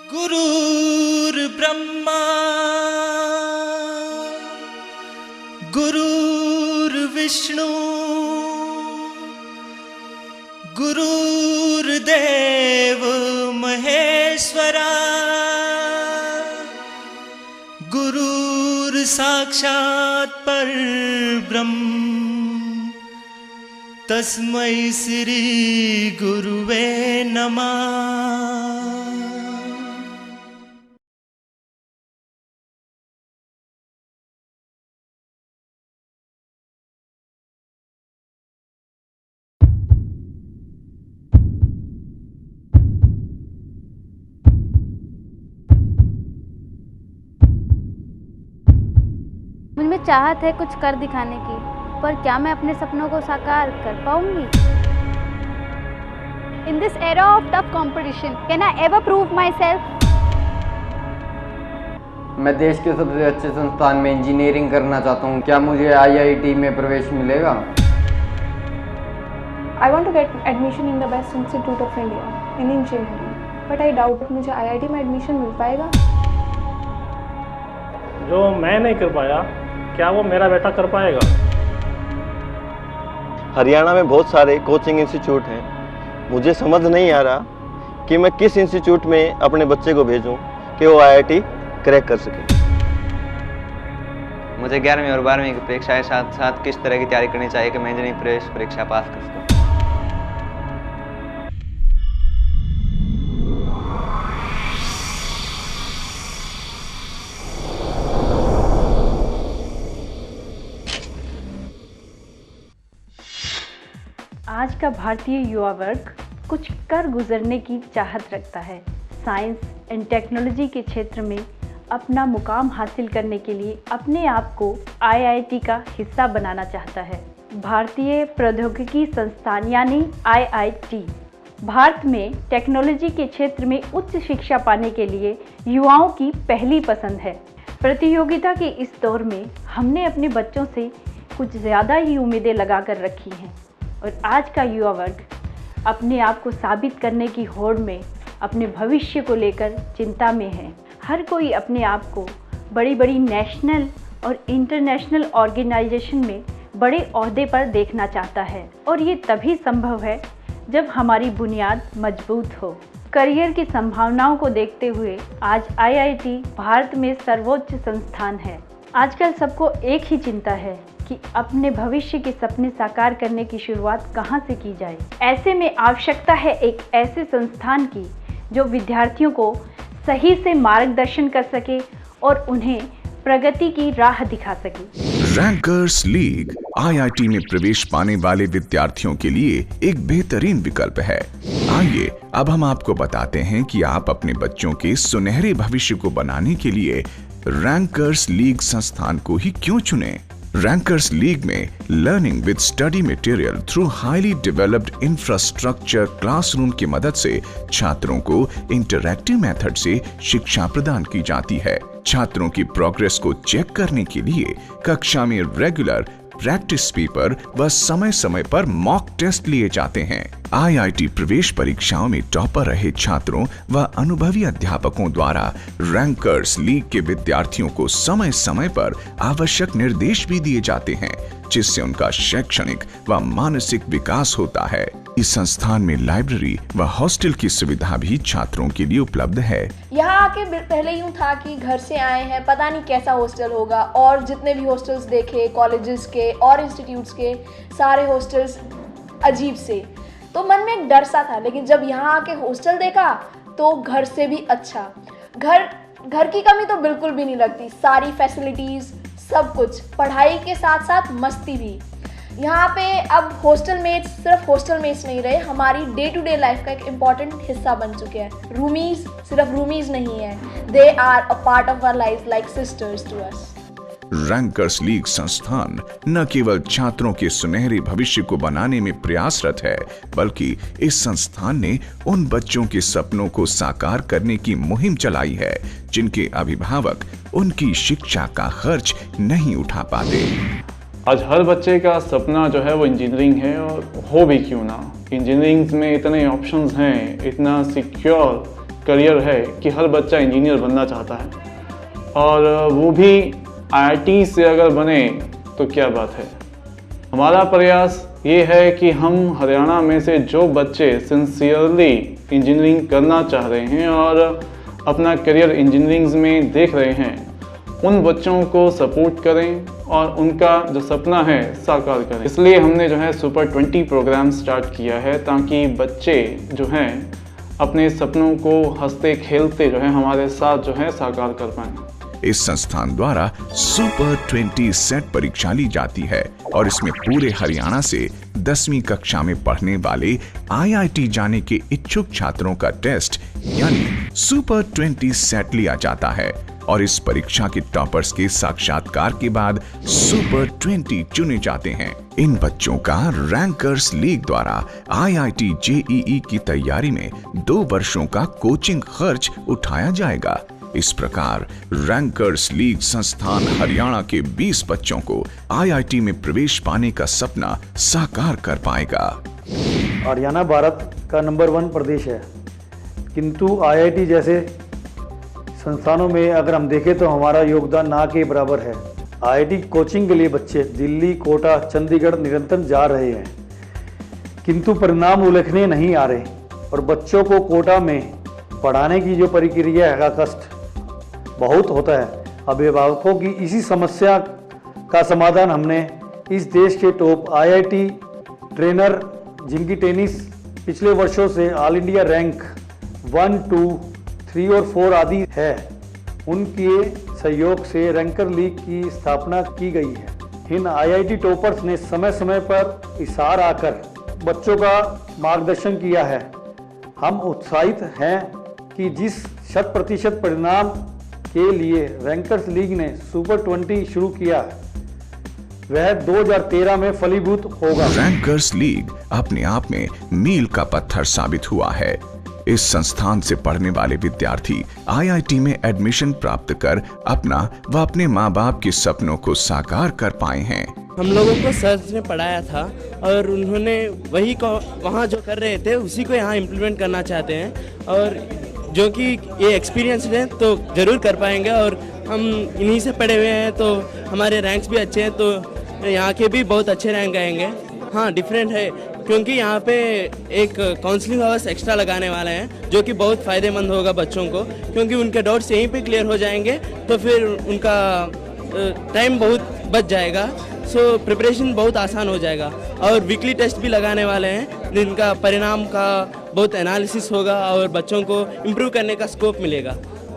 गुरुर्ब्रह्मा गुरुर्विष्णु गुरुर्देव महेश्वरा गुरुर्साक्षात् परब्रह्म तस्मै श्री गुरुवे नमः। मुझ में चाहत है कुछ कर दिखाने की, पर क्या मैं अपने सपनों को साकार कर पाऊंगी? In this era of tough competition, can I ever prove myself? मैं देश के सबसे अच्छे संस्थान में इंजीनियरिंग करना चाहता हूँ। क्या मुझे IIT में प्रवेश मिलेगा? I want to get admission in the best institute of India in engineering, but I doubt मुझे IIT में एडमिशन मिल पाएगा। जो मैं नहीं कर पाया, क्या वो मेरा बेटा कर पाएगा? हरियाणा में बहुत सारे कोचिंग इंस्टीट्यूट हैं। मुझे समझ नहीं आ रहा कि मैं किस इंस्टीट्यूट में अपने बच्चे को भेजूं कि वो IIT क्रैक कर सके। मुझे 11वीं और 12वीं की परीक्षा के साथ साथ किस तरह की तैयारी करनी चाहिए कि मैं इंजीनियरिंग प्रवेश परीक्षा पास कर सकूं। आज का भारतीय युवा वर्ग कुछ कर गुजरने की चाहत रखता है। साइंस एंड टेक्नोलॉजी के क्षेत्र में अपना मुकाम हासिल करने के लिए अपने आप को IIT का हिस्सा बनाना चाहता है। भारतीय प्रौद्योगिकी संस्थान यानी IIT भारत में टेक्नोलॉजी के क्षेत्र में उच्च शिक्षा पाने के लिए युवाओं की पहली पसंद है। प्रतियोगिता के इस दौर में हमने अपने बच्चों से कुछ ज़्यादा ही उम्मीदें लगा कर रखी हैं और आज का युवा वर्ग अपने आप को साबित करने की होड़ में अपने भविष्य को लेकर चिंता में है। हर कोई अपने आप को बड़ी बड़ी नेशनल और इंटरनेशनल ऑर्गेनाइजेशन में बड़े ओहदे पर देखना चाहता है और ये तभी संभव है जब हमारी बुनियाद मजबूत हो। करियर की संभावनाओं को देखते हुए आज IIT भारत में सर्वोच्च संस्थान है। आजकल सबको एक ही चिंता है कि अपने भविष्य के सपने साकार करने की शुरुआत कहां से की जाए। ऐसे में आवश्यकता है एक ऐसे संस्थान की जो विद्यार्थियों को सही से मार्गदर्शन कर सके और उन्हें प्रगति की राह दिखा सके। रैंकर्स लीग IIT में प्रवेश पाने वाले विद्यार्थियों के लिए एक बेहतरीन विकल्प है। आइए अब हम आपको बताते हैं कि आप अपने बच्चों के सुनहरे भविष्य को बनाने के लिए रैंकर्स लीग संस्थान को ही क्यों चुनें। रैंकर्स लीग में learning with study material through highly developed infrastructure classroom की मदद से छात्रों को इंटरैक्टिव मेथड से शिक्षा प्रदान की जाती है। छात्रों की प्रोग्रेस को चेक करने के लिए कक्षा में रेगुलर प्रैक्टिस पेपर व समय समय पर मॉक टेस्ट लिए जाते हैं। IIT प्रवेश परीक्षाओं में टॉपर रहे छात्रों व अनुभवी अध्यापकों द्वारा रैंकर्स लीग के विद्यार्थियों को समय समय पर आवश्यक निर्देश भी दिए जाते हैं, जिससे उनका शैक्षणिक व मानसिक विकास होता है। इस संस्थान में लाइब्रेरी व हॉस्टल की सुविधा भी छात्रों के लिए उपलब्ध है। यहाँ आके पहले यूँ था कि घर से आए हैं, पता नहीं कैसा हॉस्टल होगा, और जितने भी हॉस्टल्स देखे कॉलेजेस के और इंस्टीट्यूट्स के, सारे हॉस्टल्स अजीब से, तो मन में एक डर सा था। लेकिन जब यहाँ आके हॉस्टल देखा तो घर से भी अच्छा, घर की कमी तो बिल्कुल भी नहीं लगती, सारी फैसिलिटीज़ सब कुछ, पढ़ाई के साथ साथ मस्ती भी। यहाँ पे अब हॉस्टल मेट्स सिर्फ हॉस्टल मेट्स नहीं रहे, हमारी डे टू डे लाइफ का एक इम्पॉर्टेंट हिस्सा बन चुके हैं। रूमीज सिर्फ रूमीज नहीं है, they are a part of our life like sisters to us. Rankers league संस्थान न केवल छात्रों के सुनहरे भविष्य को बनाने में प्रयासरत है, बल्कि इस संस्थान ने उन बच्चों के सपनों को साकार करने की मुहिम चलाई है जिनके अभिभावक उनकी शिक्षा का खर्च नहीं उठा पाते। आज हर बच्चे का सपना जो है वो इंजीनियरिंग है, और हो भी क्यों ना। इंजीनियरिंग में इतने ऑप्शंस हैं, इतना सिक्योर करियर है कि हर बच्चा इंजीनियर बनना चाहता है, और वो भी IIT से अगर बने तो क्या बात है। हमारा प्रयास ये है कि हम हरियाणा में से जो बच्चे सिंसियरली इंजीनियरिंग करना चाह रहे हैं और अपना करियर इंजीनियरिंग में देख रहे हैं, उन बच्चों को सपोर्ट करें और उनका जो सपना है साकार करें। इसलिए हमने जो है सुपर 20 प्रोग्राम स्टार्ट किया है, ताकि बच्चे जो हैं अपने सपनों को हंसते खेलते जो है हमारे साथ जो है साकार कर पाएं। इस संस्थान द्वारा सुपर 20 सेट परीक्षा ली जाती है और इसमें पूरे हरियाणा से 10वीं कक्षा में पढ़ने वाले IIT जाने के इच्छुक छात्रों का टेस्ट यानी सुपर 20 सेट लिया जाता है और इस परीक्षा के टॉपर्स के साक्षात्कार के बाद सुपर 20 चुने जाते हैं। इन बच्चों का रैंकर्स लीग द्वारा IIT JEE की तैयारी में 2 वर्षों का कोचिंग खर्च उठाया जाएगा। इस प्रकार रैंकर्स लीग संस्थान हरियाणा के 20 बच्चों को IIT में प्रवेश पाने का सपना साकार कर पाएगा। हरियाणा भारत का नंबर 1 प्रदेश है, किंतु IIT जैसे संस्थानों में अगर हम देखें तो हमारा योगदान ना के बराबर है। IIT कोचिंग के लिए बच्चे दिल्ली, कोटा, चंडीगढ़ निरंतर जा रहे हैं, किंतु परिणाम उल्लेखनीय नहीं आ रहे और बच्चों को कोटा में पढ़ाने की जो प्रक्रिया है का कष्ट बहुत होता है। अभिभावकों की इसी समस्या का समाधान हमने इस देश के टॉप IIT ट्रेनर, जिनकी टेनिस पिछले वर्षों से ऑल इंडिया रैंक 1, 2, 3 और 4 आदि है, उनके सहयोग से रैंकर लीग की स्थापना की गई है। इन IIT टॉपर्स ने समय समय पर इशार आकर बच्चों का मार्गदर्शन किया है। हम उत्साहित हैं कि जिस 100% परिणाम के लिए रैंकर्स लीग ने सुपर 20 शुरू किया वह 2013 में फलीभूत होगा। रैंकर्स लीग अपने आप में मील का पत्थर साबित हुआ है। इस संस्थान से पढ़ने वाले विद्यार्थी IIT में एडमिशन प्राप्त कर अपना व अपने माँ बाप के सपनों को साकार कर पाए हैं। हम लोगों को सर ने पढ़ाया था और उन्होंने वही वहाँ जो कर रहे थे उसी को यहाँ इम्प्लीमेंट करना चाहते हैं, और जो कि ये एक्सपीरियंस है तो ज़रूर कर पाएंगे। और हम इन्हीं से पढ़े हुए हैं तो हमारे रैंक्स भी अच्छे हैं, तो यहाँ के भी बहुत अच्छे रैंक आएंगे। हाँ, डिफरेंट है क्योंकि यहाँ पे एक काउंसलिंग आवर्स एक्स्ट्रा लगाने वाले हैं, जो कि बहुत फ़ायदेमंद होगा बच्चों को, क्योंकि उनके डाउट्स यहीं पे क्लियर हो जाएंगे तो फिर उनका टाइम बहुत बच जाएगा। सो प्रिपरेशन बहुत आसान हो जाएगा। और वीकली टेस्ट भी लगाने वाले हैं, जिनका परिणाम का बहुत एनालिसिस होगा और बच्चों को इम्प्रूव करने का स्कोप मिलेगा।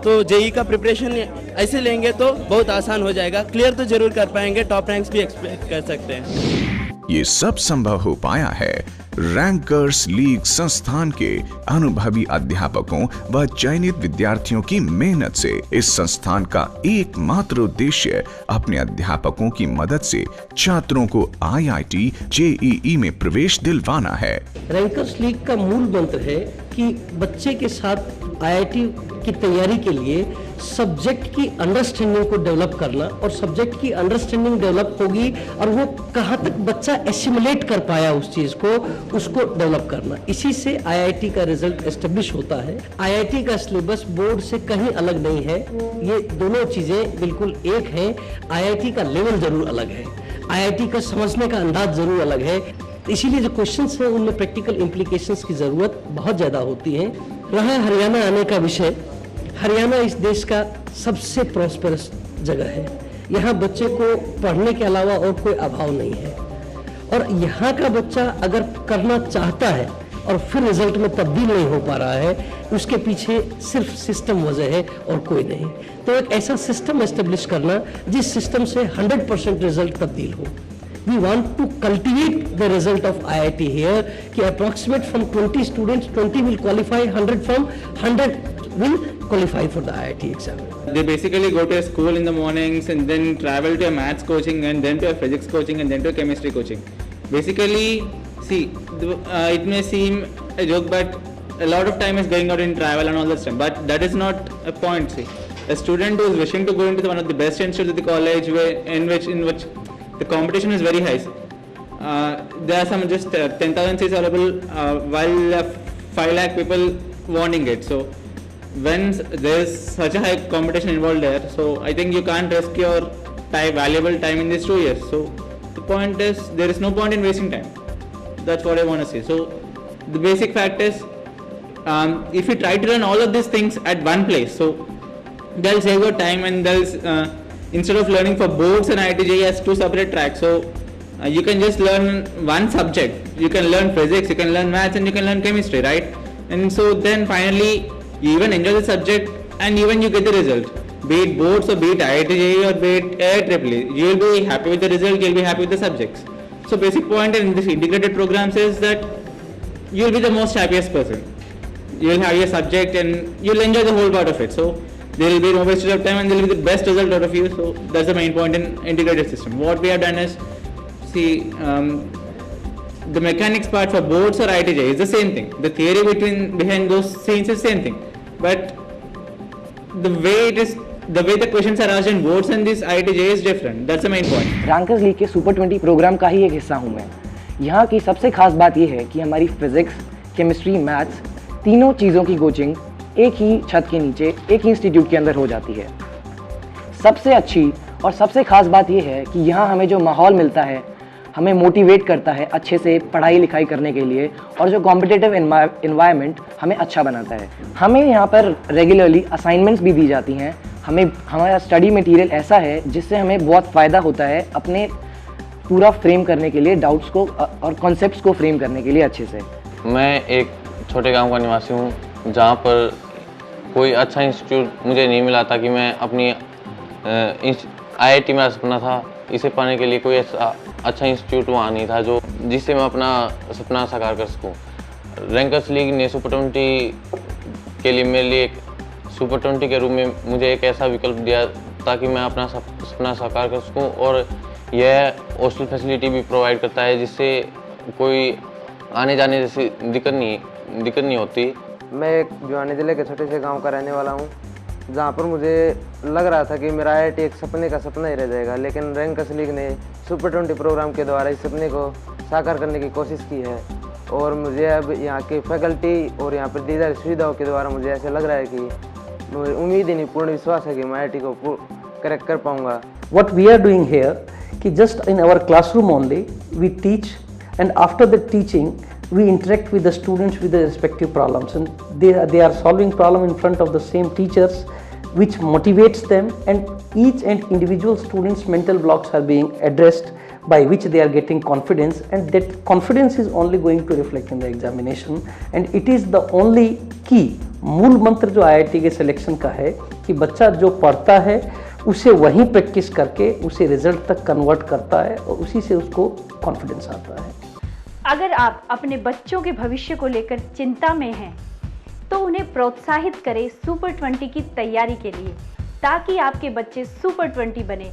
तो JEE का प्रिपरेशन ऐसे लेंगे तो बहुत आसान हो जाएगा। क्लियर तो जरूर कर पाएंगे, टॉप रैंक्स भी एक्सपेक्ट कर सकते हैं। ये सब संभव हो पाया है रैंकर्स लीग संस्थान के अनुभवी अध्यापकों व चयनित विद्यार्थियों की मेहनत से। इस संस्थान का एकमात्र उद्देश्य अपने अध्यापकों की मदद से छात्रों को IIT JEE में प्रवेश दिलवाना है। रैंकर्स लीग का मूल मंत्र है कि बच्चे के साथ IIT की तैयारी के लिए सब्जेक्ट की अंडरस्टैंडिंग को डेवलप करना, और सब्जेक्ट की अंडरस्टैंडिंग डेवलप होगी और वो कहाँ तक बच्चा एसिमुलेट कर पाया उस चीज़ को, उसको डेवलप करना। इसी से IIT का रिजल्ट एस्टेब्लिश होता है। IIT का सिलेबस बोर्ड से कहीं अलग नहीं है, ये दोनों चीज़ें बिल्कुल एक हैं। IIT का लेवल जरूर अलग है, IIT का समझने का अंदाज जरूर अलग है, इसीलिए जो क्वेश्चंस हैं उनमें प्रैक्टिकल इम्प्लीकेशंस की ज़रूरत बहुत ज़्यादा होती है। रहा हरियाणा आने का विषय, हरियाणा इस देश का सबसे प्रॉस्पेरस जगह है। यहाँ बच्चे को पढ़ने के अलावा और कोई अभाव नहीं है, और यहाँ का बच्चा अगर करना चाहता है और फिर रिजल्ट में तब्दील नहीं हो पा रहा है, उसके पीछे सिर्फ सिस्टम वजह है और कोई नहीं। तो एक ऐसा सिस्टम एस्टेब्लिश करना जिस सिस्टम से 100% रिजल्ट तब्दील हो। We want to cultivate the result of IIT here, कि approximate from 20 students, 20 will qualify, 100 from 100 will qualify for the IIT exam. They basically go to a school in the mornings and then travel to a maths coaching and then to a physics coaching and then to a chemistry coaching. Basically, see, it may seem a joke, but a lot of time is going out in travel and all that stuff, but that is not a point. See, a student who is wishing to go into one of the best institutes of the college in which the competition is very high. There are some just 10,000 seats available while 5 lakh people wanting it. So when there's such a high competition involved there, so I think you can't risk your valuable time in these 2 years. So the point is, there is no point in wasting time. That's what I want to say. So the basic fact is, if you try to learn all of these things at one place, so they'll save your time, and they'll instead of learning for boards and IIT as 2 separate tracks, so you can just learn one subject. You can learn physics, you can learn maths, and you can learn chemistry, right? And so then finally you even enjoy the subject, and even you get the result, be it boards or be it IIT or be it IIEEE. You will be happy with the result, you will be happy with the subjects. So basic point in this integrated programs is that you will be the most happiest person. You will have your subject and you will enjoy the whole part of it. So there will be no wastage of time, and there will be the best result out of you. So that's the main point in integrated system. What we have done is, see, the mechanics part for boards or IIT is the same thing. The theory behind those scenes is same thing, but the way the questions are asked in boards and this IIT is different. That's the main point. Rankers league के super 20 programme का ही एक हिस्सा हूँ मैं। यहाँ की सबसे खास बात यह है कि हमारी फिजिक्स, केमिस्ट्री, मैथ्स तीनों चीज़ों की कोचिंग एक ही छत के नीचे एक ही इंस्टीट्यूट के अंदर हो जाती है। सबसे अच्छी और सबसे खास बात यह है कि यहाँ हमें जो माहौल मिलता है, हमें मोटिवेट करता है अच्छे से पढ़ाई लिखाई करने के लिए, और जो कॉम्पिटिटिव एनवायरनमेंट हमें अच्छा बनाता है। हमें यहाँ पर रेगुलरली असाइनमेंट्स भी दी जाती हैं। हमारा स्टडी मटेरियल ऐसा है जिससे हमें बहुत फ़ायदा होता है अपने पूरा फ्रेम करने के लिए, डाउट्स को और कॉन्सेप्ट्स को फ्रेम करने के लिए अच्छे से। मैं एक छोटे गांव का निवासी हूँ, जहाँ पर कोई अच्छा इंस्टीट्यूट मुझे नहीं मिला था कि मैं अपनी IIT मेरा सपना था, इसे पाने के लिए कोई ऐसा अच्छा इंस्टीट्यूट वहाँ नहीं था जो जिससे मैं अपना सपना साकार कर सकूँ। रैंकर्स लीग ने सुपर 20 के लिए मेरे लिए सुपर 20 के रूप में मुझे एक ऐसा विकल्प दिया ताकि मैं अपना सपना साकार कर सकूँ, और यह हॉस्टल फैसिलिटी भी प्रोवाइड करता है जिससे कोई आने जाने जैसी दिक्कत नहीं होती। मैं एक भिवानी ज़िले के छोटे से गांव का रहने वाला हूं, जहां पर मुझे लग रहा था कि मेरा IIT एक सपने का सपना ही रह जाएगा, लेकिन रैंकर्स लीग ने सुपर 20 प्रोग्राम के द्वारा इस सपने को साकार करने की कोशिश की है, और मुझे अब यहाँ की फैकल्टी और यहाँ पर दी जा रही सुविधाओं के द्वारा मुझे ऐसा लग रहा है कि मुझे उम्मीद ही नहीं, पूर्ण विश्वास है कि मैं IIT को क्रैक कर पाऊँगा। What we are doing here, कि just in our classroom only we teach, and after the teaching we interact with the students with the respective problems, and they are solving problem in front of the same teachers, which motivates them, and each and individual students' mental blocks are being addressed, by which they are getting confidence, and that confidence is only going to reflect in the examination, and it is the only key। मूल मंत्र जो IIT के selection का है कि बच्चा जो पढ़ता है उसे वहीं प्रैक्टिस करके उसे रिजल्ट तक कन्वर्ट करता है, और उसी से उसको कॉन्फिडेंस आता है। अगर आप अपने बच्चों के भविष्य को लेकर चिंता में हैं, तो उन्हें प्रोत्साहित करें सुपर 20 की तैयारी के लिए, ताकि आपके बच्चे सुपर 20 बने